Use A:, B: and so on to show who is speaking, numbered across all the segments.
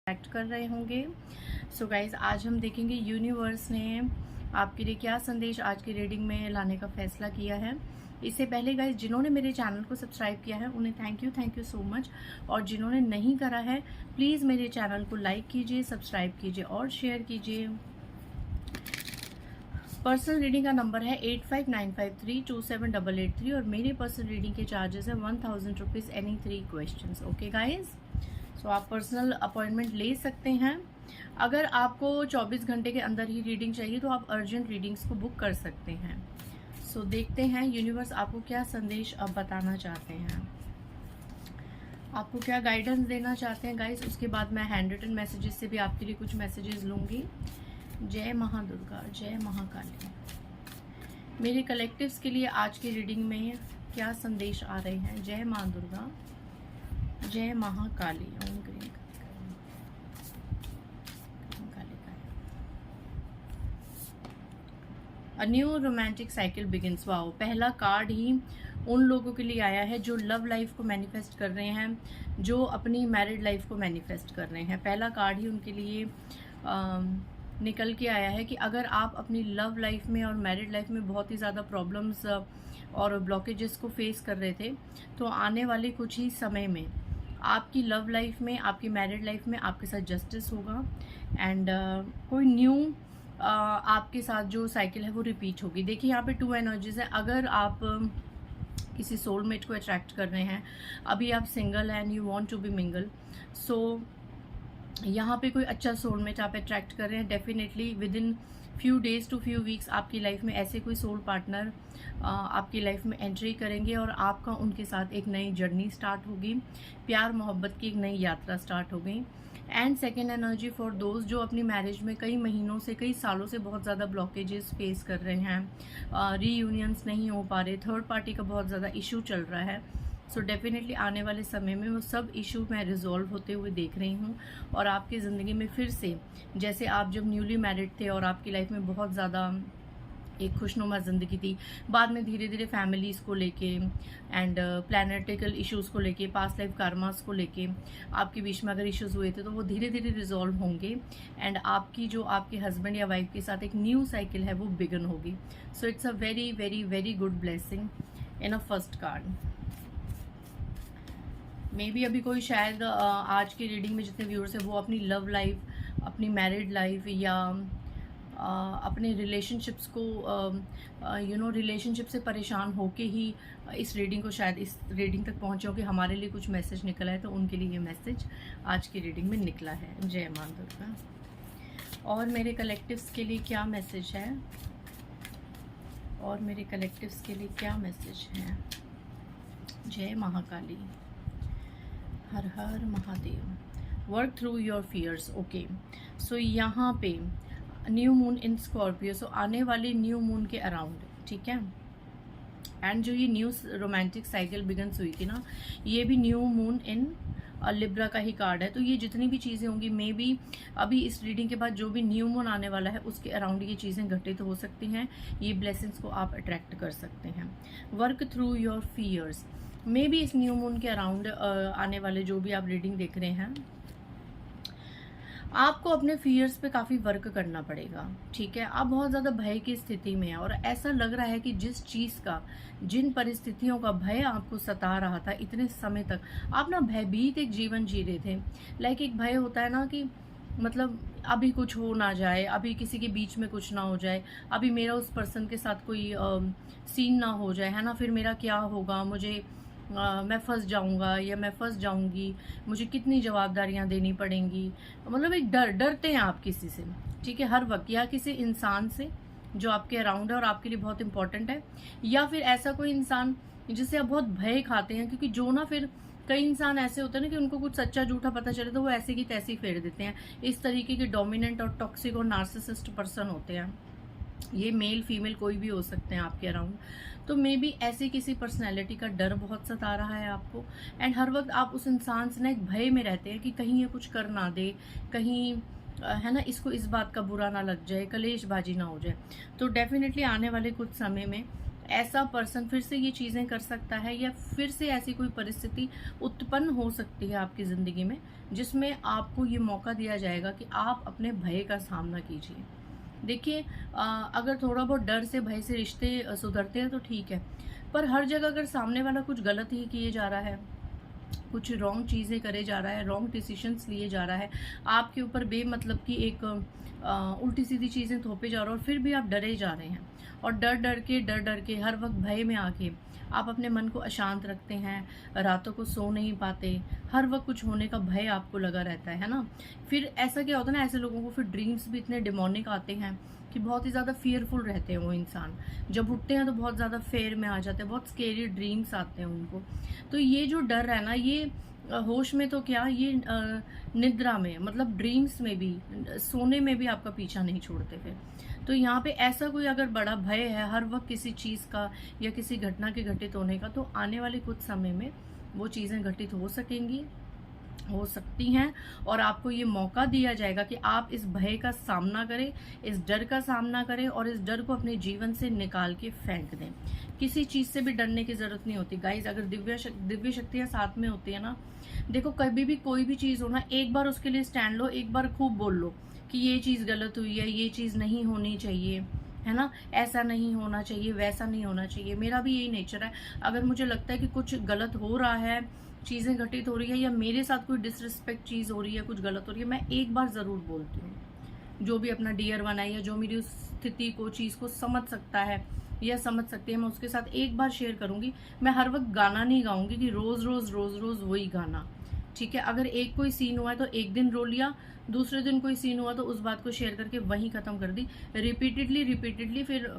A: Act कर रहे होंगे। सो गाइज, आज हम देखेंगे यूनिवर्स ने आपके लिए क्या संदेश आज की रीडिंग में लाने का फैसला किया है। इससे पहले गाइज, जिन्होंने मेरे चैनल को सब्सक्राइब किया है उन्हें थैंक यू सो मच, और जिन्होंने नहीं करा है प्लीज़ मेरे चैनल को लाइक कीजिए, सब्सक्राइब कीजिए और शेयर कीजिए। पर्सनल रीडिंग का नंबर है 8595327883 और मेरे पर्सनल रीडिंग के चार्जेस है 1000 rupees any 3 questions. Okay guys, so आप पर्सनल अपॉइंटमेंट ले सकते हैं। अगर आपको 24 घंटे के अंदर ही रीडिंग चाहिए तो आप अर्जेंट रीडिंग्स को बुक कर सकते हैं। सो देखते हैं यूनिवर्स आपको क्या संदेश अब बताना चाहते हैं, आपको क्या गाइडेंस देना चाहते हैं गाइस। उसके बाद मैं हैंड रिटन मैसेजेस से भी आपके लिए कुछ मैसेजेस लूँगी। जय महादुर्गा, जय महाकाली। मेरे कलेक्टिव्स के लिए आज की रीडिंग में क्या संदेश आ रहे हैं। जय माँ दुर्गा, जय Mahakali. Om green a new romantic cycle begins. Wow, पहला कार्ड ही उन लोगों के लिए आया है जो लव लाइफ को मैनिफेस्ट कर रहे हैं, जो अपनी मैरिड लाइफ को मैनिफेस्ट कर रहे हैं। पहला कार्ड ही उनके लिए निकल के आया है कि अगर आप अपनी लव लाइफ में और मैरिड लाइफ में बहुत ही ज़्यादा प्रॉब्लम्स और ब्लॉकेजेस को फेस कर रहे थे, तो आने वाले कुछ ही समय में आपकी लव लाइफ में, आपकी मैरिड लाइफ में आपके साथ जस्टिस होगा एंड कोई न्यू आपके साथ जो साइकिल है वो रिपीट होगी। देखिए यहाँ पे 2 एनर्जीज है। अगर आप किसी सोलमेट को अट्रैक्ट कर रहे हैं, अभी आप सिंगल हैं and you want to be mingle, so यहाँ पे कोई अच्छा सोलमेट आप अट्रैक्ट कर रहे हैं, definitely with in few days to few weeks आपकी लाइफ में ऐसे कोई सोल पार्टनर आपकी लाइफ में एंट्री करेंगे और आपका उनके साथ एक नई जर्नी स्टार्ट होगी, प्यार मोहब्बत की एक नई यात्रा स्टार्ट हो गई। एंड सेकेंड एनर्जी फॉर दोस्त जो अपनी मैरिज में कई महीनों से, कई सालों से बहुत ज़्यादा ब्लॉकेजेस फेस कर रहे हैं, रीयूनियंस नहीं हो पा रहे, थर्ड पार्टी का बहुत ज़्यादा इशू चल रहा है। सो डेफिनेटली आने वाले समय में वो सब इशू मैं रिजॉल्व होते हुए देख रही हूँ और आपकी ज़िंदगी में फिर से, जैसे आप जब न्यूली मैरिड थे और आपकी लाइफ में बहुत ज़्यादा एक खुशनुमा ज़िंदगी थी, बाद में धीरे धीरे फैमिलीज़ को लेके एंड प्लैनेटिकल इश्यूज़ को लेके, पास्ट लाइफ कार्मास को लेके आपके बीच में अगर इश्यूज़ हुए थे तो वो धीरे धीरे रिजॉल्व होंगे एंड आपकी जो आपके हस्बैंड या वाइफ के साथ एक न्यू साइकिल है वो बिगन होगी। So it's a very very very good blessing in a first card. May be अभी कोई शायद आज की रीडिंग में जितने व्यूअर्स हैं वो अपनी लव लाइफ, अपनी मैरिड लाइफ या अपने रिलेशनशिप्स को रिलेशनशिप से परेशान होके ही इस रीडिंग को, शायद इस रीडिंग तक पहुँचे हो कि हमारे लिए कुछ मैसेज निकला है, तो उनके लिए ये मैसेज आज की रीडिंग में निकला है। जय मां दुर्गा। और मेरे कलेक्टिव्स के लिए क्या मैसेज है, और मेरे कलेक्टिव्स के लिए क्या मैसेज है। जय महाकाली, हर हर Mahadev. Work through your fears. Okay, so यहाँ पे new moon in Scorpio, so आने वाली न्यू मून के अराउंड, ठीक है। एंड जो ये न्यू रोमांटिक साइकिल बिगन्स हुई थी ना, ये भी न्यू मून इन लिब्रा का ही कार्ड है। तो ये जितनी भी चीज़ें होंगी, मे बी अभी इस रीडिंग के बाद जो भी न्यू मून आने वाला है उसके अराउंड ये चीज़ें घटित हो सकती हैं। ये ब्लेसिंग्स को आप अट्रैक्ट कर सकते हैं। Work through your fears, may be इस न्यू मून के अराउंड आने वाले जो भी आप रीडिंग देख रहे हैं, आपको अपने फियर्स पे काफ़ी वर्क करना पड़ेगा, ठीक है। आप बहुत ज़्यादा भय की स्थिति में हैं और ऐसा लग रहा है कि जिस चीज़ का, जिन परिस्थितियों का भय आपको सता रहा था इतने समय तक, आप ना भयभीत एक जीवन जी रहे थे। लाइक एक भय होता है ना कि मतलब अभी कुछ हो ना जाए, अभी किसी के बीच में कुछ ना हो जाए, अभी मेरा उस पर्सन के साथ कोई सीन ना हो जाए, है ना, फिर मेरा क्या होगा, मुझे मैं फंस जाऊंगा या मैं फंस जाऊंगी, मुझे कितनी जवाबदारियां देनी पड़ेंगी। मतलब एक डरते हैं आप किसी से, ठीक है, हर वक्त, या किसी इंसान से जो आपके अराउंड है और आपके लिए बहुत इंपॉर्टेंट है, या फिर ऐसा कोई इंसान जिससे आप बहुत भय खाते हैं। क्योंकि जो ना, फिर कई इंसान ऐसे होते हैं ना कि उनको कुछ सच्चा झूठा पता चले तो वो ऐसे की तैसी फेर देते हैं। इस तरीके के डोमिनेंट और टॉक्सिक और नार्सिसिस्ट पर्सन होते हैं। ये मेल फीमेल कोई भी हो सकते हैं आपके अराउंड। तो मे बी ऐसी किसी पर्सनैलिटी का डर बहुत सता रहा है आपको एंड हर वक्त आप उस इंसान से ना एक भय में रहते हैं कि कहीं ये कुछ कर ना दे, कहीं है ना, इसको इस बात का बुरा ना लग जाए, कलेशबाजी ना हो जाए। तो डेफिनेटली आने वाले कुछ समय में ऐसा पर्सन फिर से ये चीजें कर सकता है, या फिर से ऐसी कोई परिस्थिति उत्पन्न हो सकती है आपकी जिंदगी में जिसमें आपको ये मौका दिया जाएगा कि आप अपने भय का सामना कीजिए। देखिए, अगर थोड़ा बहुत डर से, भय से रिश्ते सुधरते हैं तो ठीक है, पर हर जगह अगर सामने वाला कुछ गलत ही किए जा रहा है, कुछ रॉन्ग चीज़ें करे जा रहा है, रॉन्ग डिसीजंस लिए जा रहा है, आपके ऊपर बेमतलब की एक उल्टी सीधी चीज़ें थोपे जा रहा है, और फिर भी आप डरे जा रहे हैं, और डर डर के हर वक्त भय में आके आप अपने मन को अशांत रखते हैं, रातों को सो नहीं पाते, हर वक्त कुछ होने का भय आपको लगा रहता है ना। फिर ऐसा क्या होता है ना, ऐसे लोगों को फिर ड्रीम्स भी इतने डिमोनिक आते हैं कि बहुत ही ज़्यादा फियरफुल रहते हैं वो इंसान। जब उठते हैं तो बहुत ज़्यादा फेयर में आ जाते हैं, बहुत स्केरी ड्रीम्स आते हैं उनको। तो ये जो डर है ना, ये होश में तो क्या, ये निद्रा में, मतलब ड्रीम्स में भी, सोने में भी आपका पीछा नहीं छोड़ते फिर। तो यहाँ पे ऐसा कोई अगर बड़ा भय है हर वक्त किसी चीज़ का या किसी घटना के घटित होने का, तो आने वाले कुछ समय में वो चीज़ें घटित हो सकेंगी, हो सकती हैं, और आपको ये मौका दिया जाएगा कि आप इस भय का सामना करें, इस डर का सामना करें, और इस डर को अपने जीवन से निकाल के फेंक दें। किसी चीज़ से भी डरने की ज़रूरत नहीं होती गाइज। अगर दिव्य शक्तियाँ साथ में होती है ना, देखो कभी भी कोई भी चीज़ हो ना, एक बार उसके लिए स्टैंड लो, एक बार खूब बोल लो कि ये चीज़ गलत हुई है, ये चीज़ नहीं होनी चाहिए, है ना, ऐसा नहीं होना चाहिए, वैसा नहीं होना चाहिए। मेरा भी यही नेचर है, अगर मुझे लगता है कि कुछ गलत हो रहा है, चीज़ें घटित हो रही है, या मेरे साथ कोई डिसरिस्पेक्ट चीज़ हो रही है, कुछ गलत हो रही है, मैं एक बार ज़रूर बोलती हूँ। जो भी अपना डियर वन है, या जो मेरी उस स्थिति को, चीज़ को समझ सकता है या समझ सकती है, मैं उसके साथ एक बार शेयर करूँगी। मैं हर वक्त गाना नहीं गाऊंगी कि रोज़ रोज़ रोज़ रोज़ वही गाना, ठीक है। अगर एक कोई सीन हुआ है तो एक दिन रो लिया, दूसरे दिन कोई सीन हुआ तो उस बात को शेयर करके वहीं ख़त्म कर दी। रिपीटेडली फिर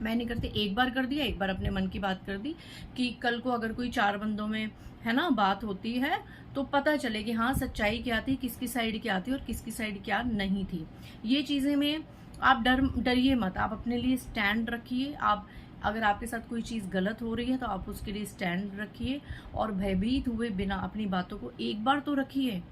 A: मैं नहीं करती, एक बार कर दिया, एक बार अपने मन की बात कर दी, कि कल को अगर कोई चार बंदों में, है ना, बात होती है तो पता चले कि हाँ सच्चाई क्या थी, किसकी साइड क्या थी और किसकी साइड क्या नहीं थी। ये चीज़ें में आप डरिए मत, आप अपने लिए स्टैंड रखिए। आप अगर आपके साथ कोई चीज़ गलत हो रही है तो आप उसके लिए स्टैंड रखिए, और भयभीत हुए बिना अपनी बातों को एक बार तो रखिए।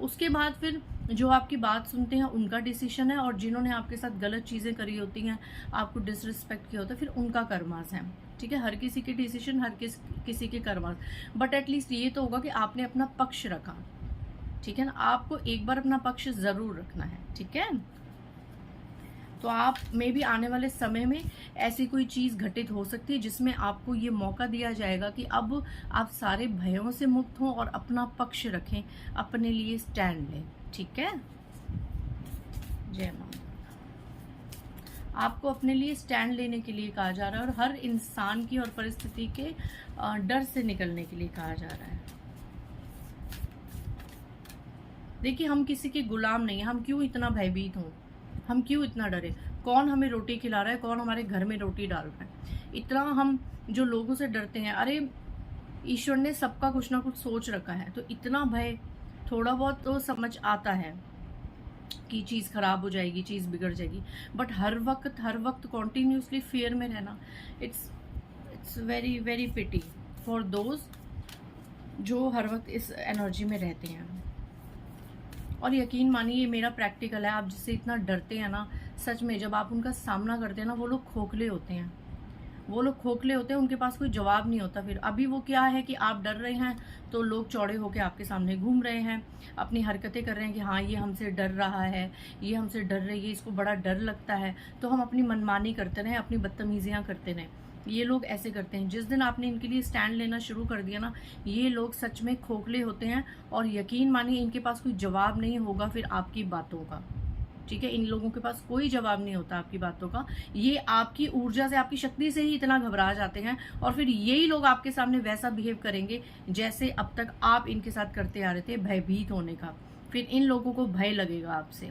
A: उसके बाद फिर जो आपकी बात सुनते हैं उनका डिसीजन है, और जिन्होंने आपके साथ गलत चीज़ें करी होती हैं, आपको डिसरिस्पेक्ट किया होता है, फिर उनका कर्मास है, ठीक है। हर किसी के डिसीजन, हर किसी के कर्मास, बट एटलीस्ट ये तो होगा कि आपने अपना पक्ष रखा, ठीक है ना। आपको एक बार अपना पक्ष ज़रूर रखना है, ठीक है। तो आप में भी आने वाले समय में ऐसी कोई चीज़ घटित हो सकती है जिसमें आपको ये मौका दिया जाएगा कि अब आप सारे भयों से मुक्त हों और अपना पक्ष रखें, अपने लिए स्टैंड लें, ठीक है। जय मां। आपको अपने लिए स्टैंड लेने के लिए कहा जा रहा है, और हर इंसान की और परिस्थिति के डर से निकलने के लिए कहा जा रहा है। देखिए, हम किसी के गुलाम नहीं हैं, हम क्यों इतना भयभीत हों, हम क्यों इतना डरे, कौन हमें रोटी खिला रहा है, कौन हमारे घर में रोटी डाल रहा है, इतना हम जो लोगों से डरते हैं। अरे ईश्वर ने सबका कुछ ना कुछ सोच रखा है, तो इतना भय, थोड़ा बहुत तो समझ आता है कि चीज़ खराब हो जाएगी, चीज़ बिगड़ जाएगी, बट हर वक्त कॉन्टीन्यूसली फियर में रहना, it's very very pity for those जो हर वक्त इस एनर्जी में रहते हैं। और यकीन मानिए, ये मेरा प्रैक्टिकल है, आप जिससे इतना डरते हैं ना, सच में जब आप उनका सामना करते हैं ना, वो लोग खोखले होते हैं, उनके पास कोई जवाब नहीं होता। फिर अभी वो क्या है कि आप डर रहे हैं तो लोग चौड़े होकर आपके सामने घूम रहे हैं, अपनी हरकतें कर रहे हैं कि हाँ ये हमसे डर रहा है, ये हमसे डर रही है, इसको बड़ा डर लगता है, तो हम अपनी मनमानी करते रहें, अपनी बदतमीजियाँ करते रहें। ये लोग ऐसे करते हैं। जिस दिन आपने इनके लिए स्टैंड लेना शुरू कर दिया ना, ये लोग सच में खोखले होते हैं, और यकीन मानिए इनके पास कोई जवाब नहीं होगा फिर आपकी बातों का, ठीक है। इन लोगों के पास कोई जवाब नहीं होता आपकी बातों का, ये आपकी ऊर्जा से, आपकी शक्ति से ही इतना घबरा जाते हैं, और फिर यही लोग आपके सामने वैसा बिहेव करेंगे जैसे अब तक आप इनके साथ करते आ रहे थे, भयभीत होने का। फिर इन लोगों को भय लगेगा आपसे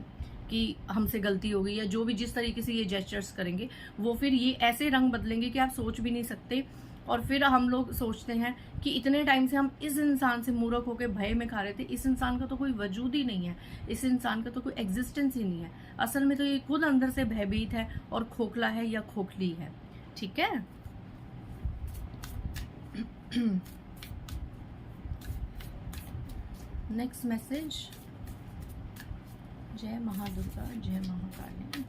A: कि हमसे गलती हो गई, या जो भी जिस तरीके से ये जेस्चर्स करेंगे, वो फिर ये ऐसे रंग बदलेंगे कि आप सोच भी नहीं सकते। और फिर हम लोग सोचते हैं कि इतने टाइम से हम इस इंसान से मूर्ख होकर भय में खा रहे थे, इस इंसान का तो कोई वजूद ही नहीं है, इस इंसान का तो कोई एग्जिस्टेंस ही नहीं है। असल में तो ये खुद अंदर से भयभीत है और खोखला है या खोखली है, ठीक है। Next message. जय महादुर्गा, जय Mahakali.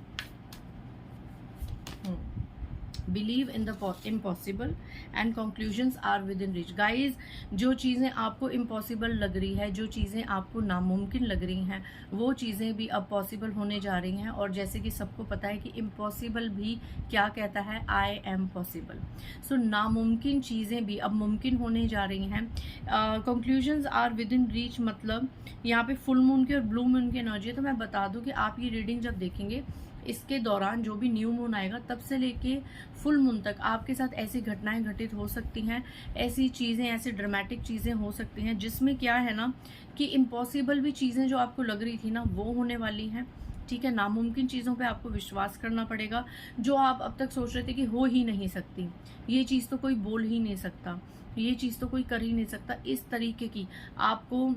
A: Believe in the impossible and conclusions are with in reach. Guys, जो चीज़ें आपको इम्पॉसिबल लग रही है, जो चीज़ें आपको नामुमकिन लग रही हैं, वो चीज़ें भी अब पॉसिबल होने जा रही हैं। और जैसे कि सबको पता है कि इम्पॉसिबल भी क्या कहता है, आई एम पॉसिबल। सो नामुमकिन चीज़ें भी अब मुमकिन होने जा रही हैं। Conclusions are with in reach मतलब यहाँ पे फुल मून की और ब्लू मून की एनर्जी है। तो मैं बता दूं कि आप ये रीडिंग जब देखेंगे, इसके दौरान जो भी न्यू मून आएगा तब से लेके फुल मून तक आपके साथ ऐसी घटनाएं घटित हो सकती हैं, ऐसी चीज़ें, ऐसी ड्रामेटिक चीज़ें हो सकती हैं जिसमें क्या है ना कि इम्पॉसिबल भी चीज़ें जो आपको लग रही थी ना वो होने वाली हैं। ठीक है, नामुमकिन चीज़ों पे आपको विश्वास करना पड़ेगा। जो आप अब तक सोच रहे थे कि हो ही नहीं सकती, ये चीज़ तो कोई बोल ही नहीं सकता, ये चीज़ तो कोई कर ही नहीं सकता, इस तरीके की आपको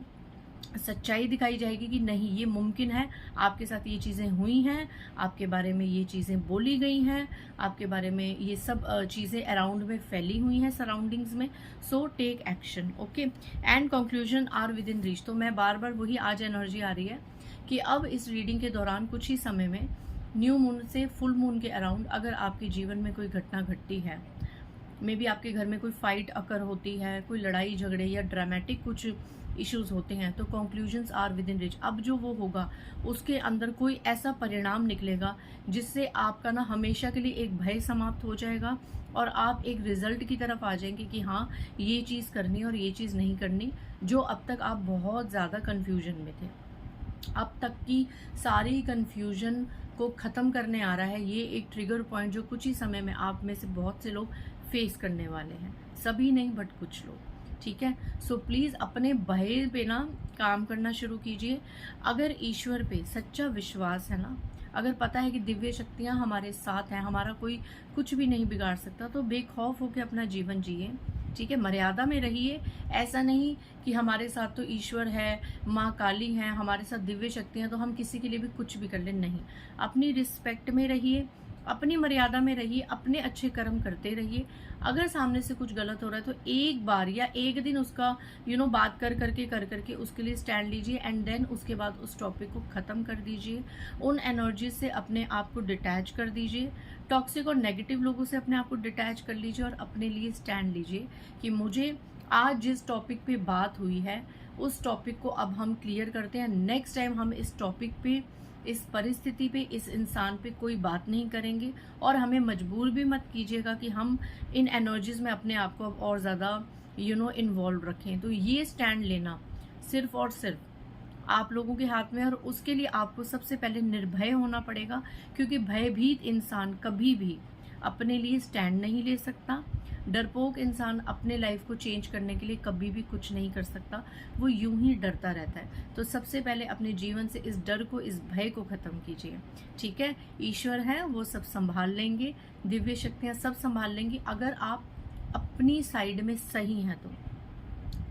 A: सच्चाई दिखाई जाएगी कि नहीं, ये मुमकिन है। आपके साथ ये चीज़ें हुई हैं, आपके बारे में ये चीज़ें बोली गई हैं, आपके बारे में ये सब चीज़ें अराउंड में फैली हुई हैं, सराउंडिंग्स में। So take action, okay. And conclusion are with in reach. तो मैं बार बार वही आज एनर्जी आ रही है कि अब इस रीडिंग के दौरान कुछ ही समय में न्यू मून से फुल मून के अराउंड अगर आपके जीवन में कोई घटना घटती है, मे बी आपके घर में कोई फाइट अकर होती है, कोई लड़ाई झगड़े या ड्रामेटिक कुछ इश्यूज होते हैं, तो conclusions are with in reach. अब जो वो होगा उसके अंदर कोई ऐसा परिणाम निकलेगा जिससे आपका ना हमेशा के लिए एक भय समाप्त हो जाएगा और आप एक रिजल्ट की तरफ आ जाएंगे कि हाँ, ये चीज़ करनी और ये चीज़ नहीं करनी। जो अब तक आप बहुत ज़्यादा कन्फ्यूजन में थे, अब तक की सारी कन्फ्यूजन को ख़त्म करने आ रहा है ये एक ट्रिगर पॉइंट जो कुछ ही समय में आप में से बहुत से लोग फेस करने वाले हैं। सभी नहीं, बट कुछ लोग। ठीक है, सो प्लीज़ अपने भय पे ना काम करना शुरू कीजिए। अगर ईश्वर पे सच्चा विश्वास है ना, अगर पता है कि दिव्य शक्तियाँ हमारे साथ हैं, हमारा कोई कुछ भी नहीं बिगाड़ सकता, तो बेखौफ होकर अपना जीवन जिए। ठीक है, मर्यादा में रहिए। ऐसा नहीं कि हमारे साथ तो ईश्वर है, माँ काली है, हमारे साथ दिव्य शक्तियाँ, तो हम किसी के लिए भी कुछ भी कर लें। नहीं, अपनी रिस्पेक्ट में रहिए, अपनी मर्यादा में रहिए, अपने अच्छे कर्म करते रहिए। अगर सामने से कुछ गलत हो रहा है तो एक बार या एक दिन उसका बात कर करके उसके लिए स्टैंड लीजिए एंड देन उसके बाद उस टॉपिक को ख़त्म कर दीजिए। उन एनर्जी से अपने आप को डिटैच कर दीजिए, टॉक्सिक और नेगेटिव लोगों से अपने आप को डिटैच कर लीजिए और अपने लिए स्टैंड लीजिए कि मुझे आज जिस टॉपिक पे बात हुई है उस टॉपिक को अब हम क्लियर करते हैं। नेक्स्ट टाइम हम इस टॉपिक पे, इस परिस्थिति पे, इस इंसान पे कोई बात नहीं करेंगे। और हमें मजबूर भी मत कीजिएगा कि हम इन एनर्जीज में अपने आप को और ज़्यादा इन्वॉल्व रखें। तो ये स्टैंड लेना सिर्फ और सिर्फ आप लोगों के हाथ में है और उसके लिए आपको सबसे पहले निर्भय होना पड़ेगा, क्योंकि भयभीत इंसान कभी भी अपने लिए स्टैंड नहीं ले सकता। डरपोक इंसान अपने लाइफ को चेंज करने के लिए कभी भी कुछ नहीं कर सकता, वो यूं ही डरता रहता है। तो सबसे पहले अपने जीवन से इस डर को, इस भय को ख़त्म कीजिए। ठीक है, ईश्वर है, वो सब संभाल लेंगे, दिव्य शक्तियाँ सब संभाल लेंगी अगर आप अपनी साइड में सही हैं। तो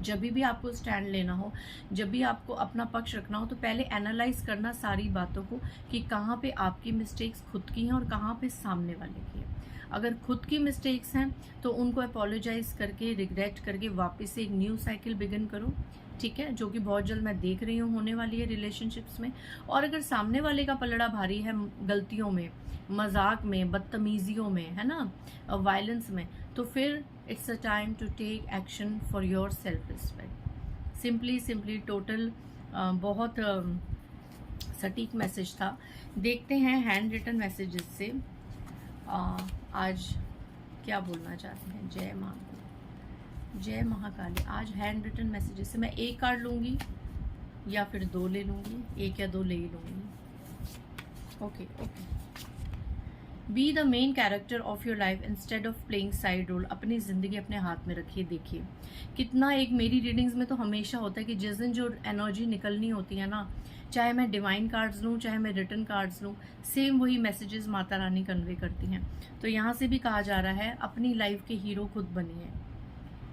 A: जब भी आपको स्टैंड लेना हो, जब भी आपको अपना पक्ष रखना हो, तो पहले एनालाइज करना सारी बातों को कि कहाँ पे आपकी मिस्टेक्स खुद की हैं और कहाँ पे सामने वाले की है। अगर खुद की मिस्टेक्स हैं तो उनको अपोलोजाइज करके, रिग्रेट करके वापस से एक न्यू साइकिल बिगिन करो। ठीक है, जो कि बहुत जल्द मैं देख रही हूँ होने वाली है रिलेशनशिप्स में। और अगर सामने वाले का पलड़ा भारी है गलतियों में, मजाक में, बदतमीजियों में, है ना, वायलेंस में, तो फिर it's a time to take action for your self respect. Simply total बहुत सटीक मैसेज था। देखते हैं हैंड रिटन मैसेजेस से आज क्या बोलना चाहते हैं। जय माँ, जय महाकाली। आज हैंड रिटन मैसेजेस से मैं एक कार्ड लूँगी या फिर दो ले लूँगी, एक या दो ले ही लूँगी। Okay. Be the main character of your life instead of playing side role. अपनी ज़िंदगी अपने हाथ में रखिए। देखिए कितना, एक मेरी रीडिंग्स में तो हमेशा होता है कि जिस दिन जो एनर्जी निकलनी होती है ना, चाहे मैं डिवाइन कार्ड्स लूँ, चाहे मैं रिटर्न कार्ड्स लूँ, सेम वही मैसेजेस माता रानी कन्वे करती हैं। तो यहाँ से भी कहा जा रहा है अपनी लाइफ के हीरो खुद बनिए,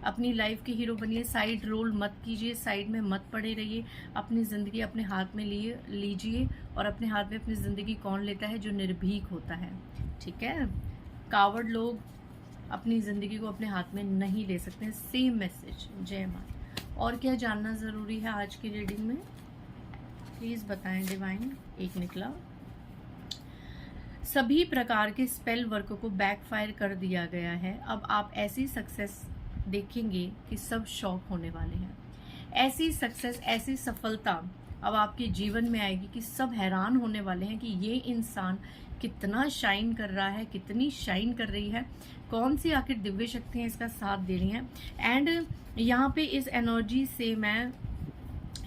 A: अपनी लाइफ के हीरो बनिए। साइड रोल मत कीजिए, साइड में मत पड़े रहिए। अपनी ज़िंदगी अपने हाथ में लीजिए। और अपने हाथ में अपनी ज़िंदगी कौन लेता है? जो निर्भीक होता है। ठीक है, कावड़ लोग अपनी ज़िंदगी को अपने हाथ में नहीं ले सकते हैं। Same message. जय माँ। और क्या जानना ज़रूरी है आज की रीडिंग में, प्लीज़ बताएं डिवाइन। एक निकला सभी प्रकार के स्पेल वर्क को बैकफायर कर दिया गया है। अब आप ऐसी सक्सेस देखेंगे कि सब शॉक होने वाले हैं। ऐसी सक्सेस, ऐसी सफलता अब आपके जीवन में आएगी कि सब हैरान होने वाले हैं कि ये इंसान कितना शाइन कर रहा है, कितनी शाइन कर रही है, कौन सी आखिर दिव्य शक्तियाँ इसका साथ दे रही हैं। एंड यहाँ पे इस एनर्जी से मैं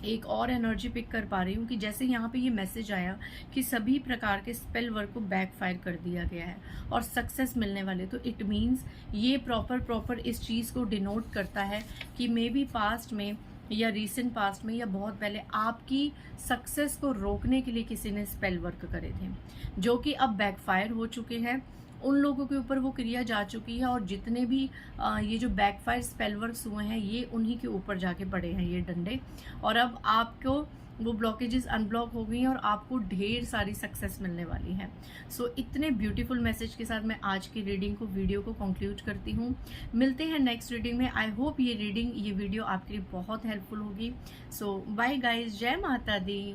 A: एक और एनर्जी पिक कर पा रही हूँ कि जैसे यहाँ पे ये मैसेज आया कि सभी प्रकार के स्पेल वर्क को बैकफायर कर दिया गया है और सक्सेस मिलने वाले, तो इट मीन्स ये प्रॉपर इस चीज़ को डिनोट करता है कि मे बी पास्ट में या रीसेंट पास्ट में या बहुत पहले आपकी सक्सेस को रोकने के लिए किसी ने स्पेल वर्क करे थे, जो कि अब बैकफायर हो चुके हैं। उन लोगों के ऊपर वो क्रिया जा चुकी है और जितने भी ये जो बैकफायर स्पेल वर्क्स हुए हैं ये उन्हीं के ऊपर जाके पड़े हैं ये डंडे, और अब आपको वो ब्लॉकेजेस अनब्लॉक हो गई हैं और आपको ढेर सारी सक्सेस मिलने वाली है। सो इतने ब्यूटीफुल मैसेज के साथ मैं आज की रीडिंग को, वीडियो को कंक्लूड करती हूँ। मिलते हैं नेक्स्ट रीडिंग में। आई होप ये वीडियो आपके लिए बहुत हेल्पफुल होगी। सो बाय गाइज, जय माता दी।